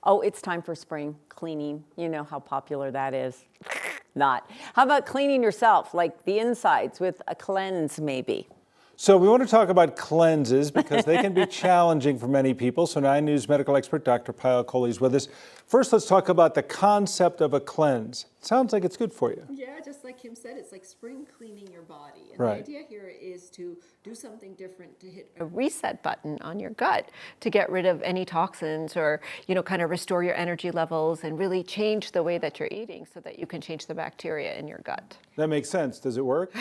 Oh, it's time for spring cleaning. You know how popular that is. Not. How about cleaning yourself, like the insides with a cleanse maybe? So we want to talk about cleanses because they can be challenging for many people. So 9 News medical expert Dr. Payal Kohli is with us. First, let's talk about the concept of a cleanse. Sounds like it's good for you. Yeah, just like Kim said, it's like spring cleaning your body. And Right. the idea here is to do something different, to hit A reset button on your gut to get rid of any toxins or, kind of restore your energy levels and really change the way that you're eating so that you can change the bacteria in your gut. That makes sense. Does it work?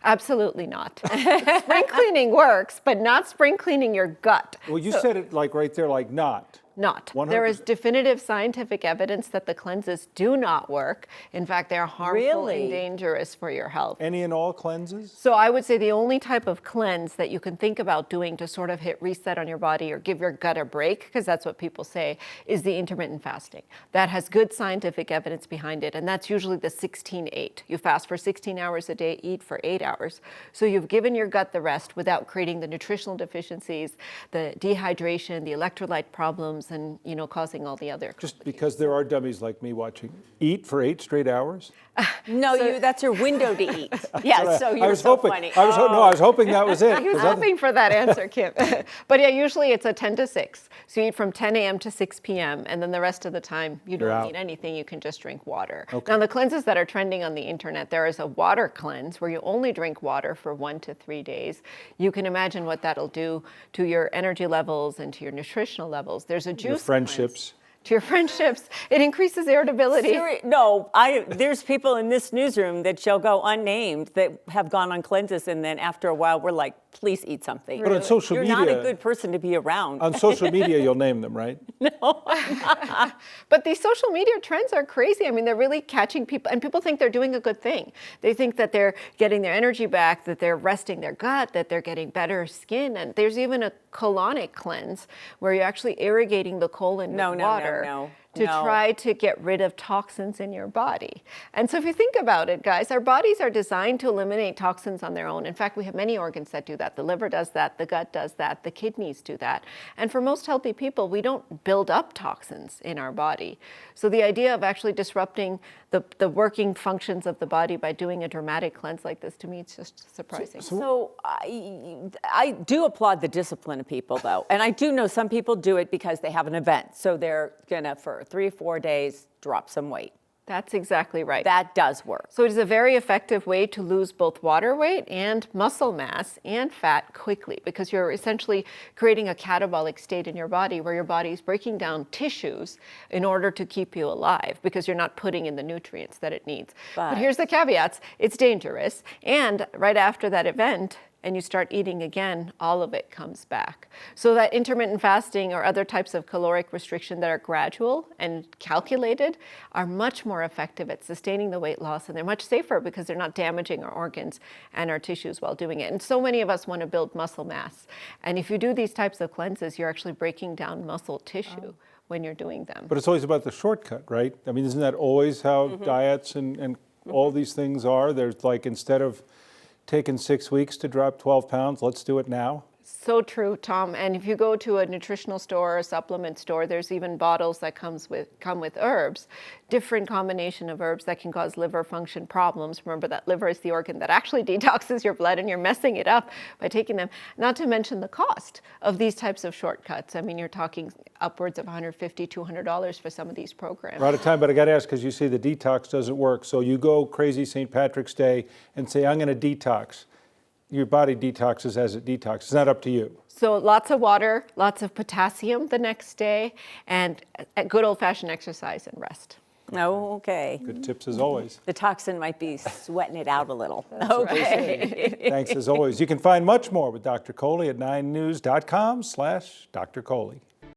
Absolutely not. Spring cleaning works, but not spring cleaning your gut. Well, you said it like right there, like not. Not. 100%. There is definitive scientific evidence that the cleanses do not work. In fact, they are harmful and dangerous for your health. Any and all cleanses? So I would say the only type of cleanse that you can think about doing to sort of hit reset on your body or give your gut a break, because that's what people say, is the intermittent fasting. That has good scientific evidence behind it, and that's usually the 16-8. You fast for 16 hours a day, eat for 8 hours. So you've given your gut the rest without creating the nutritional deficiencies, the dehydration, the electrolyte problems, and causing all the other Just because there are dummies like me watching. Eat for 8 straight hours? No, that's your window to eat. Yeah, so you're funny. I was hoping that was it. He was hoping for that answer, Kim. But yeah, usually it's a 10 to 6. So you eat from 10 a.m. to 6 p.m. and then the rest of the time you don't eat anything, you can just drink water. Okay. Now the cleanses that are trending on the internet, there is a water cleanse where you only drink water for 1 to 3 days. You can imagine what that'll do to your energy levels and to your nutritional levels. There's a juice Your friendships. To your friendships. It increases irritability. There's people in this newsroom that shall go unnamed that have gone on cleanses, and then after a while we're like, please eat something. But on social media, you're not a good person to be around. On social media, you'll name them, right? No. But these social media trends are crazy. I mean, they're really catching people, and people think they're doing a good thing. They think that they're getting their energy back, that they're resting their gut, that they're getting better skin. And there's even a colonic cleanse where you're actually irrigating the colon with water. To try to get rid of toxins in your body. And so if you think about it, guys, our bodies are designed to eliminate toxins on their own. In fact, we have many organs that do that. The liver does that, the gut does that, the kidneys do that. And for most healthy people, we don't build up toxins in our body. So the idea of actually disrupting the working functions of the body by doing a dramatic cleanse like this, to me, it's just surprising. So I do applaud the discipline of people, though. And I do know some people do it because they have an event. So they're gonna, for 3 or 4 days, drop some weight. That's exactly right. That does work. So it is a very effective way to lose both water weight and muscle mass and fat quickly, because you're essentially creating a catabolic state in your body where your body is breaking down tissues in order to keep you alive, because you're not putting in the nutrients that it needs. But here's the caveats. It's dangerous. And right after that event, and you start eating again, all of it comes back. So that intermittent fasting or other types of caloric restriction that are gradual and calculated are much more effective at sustaining the weight loss, and they're much safer because they're not damaging our organs and our tissues while doing it. And so many of us want to build muscle mass. And if you do these types of cleanses, you're actually breaking down muscle tissue when you're doing them. But it's always about the shortcut, right? I mean, isn't that always how diets and all these things are? There's like, instead of taken 6 weeks to drop 12 pounds, let's do it now. So true, Tom. And if you go to a nutritional store or a supplement store, there's even bottles that come with herbs, different combination of herbs that can cause liver function problems. Remember that liver is the organ that actually detoxes your blood, and you're messing it up by taking them. Not to mention the cost of these types of shortcuts. I mean, you're talking upwards of $150, $200 for some of these programs. We're out of time, but I got to ask, because you say the detox doesn't work. So you go crazy St. Patrick's Day and say, I'm going to detox. Your body detoxes as it detoxes. It's not up to you. So lots of water, lots of potassium the next day, and a good old-fashioned exercise and rest. Oh, okay. Good tips as always. The toxin might be sweating it out a little. Okay. Thanks as always. You can find much more with Dr. Kohli at 9news.com/Dr. Kohli.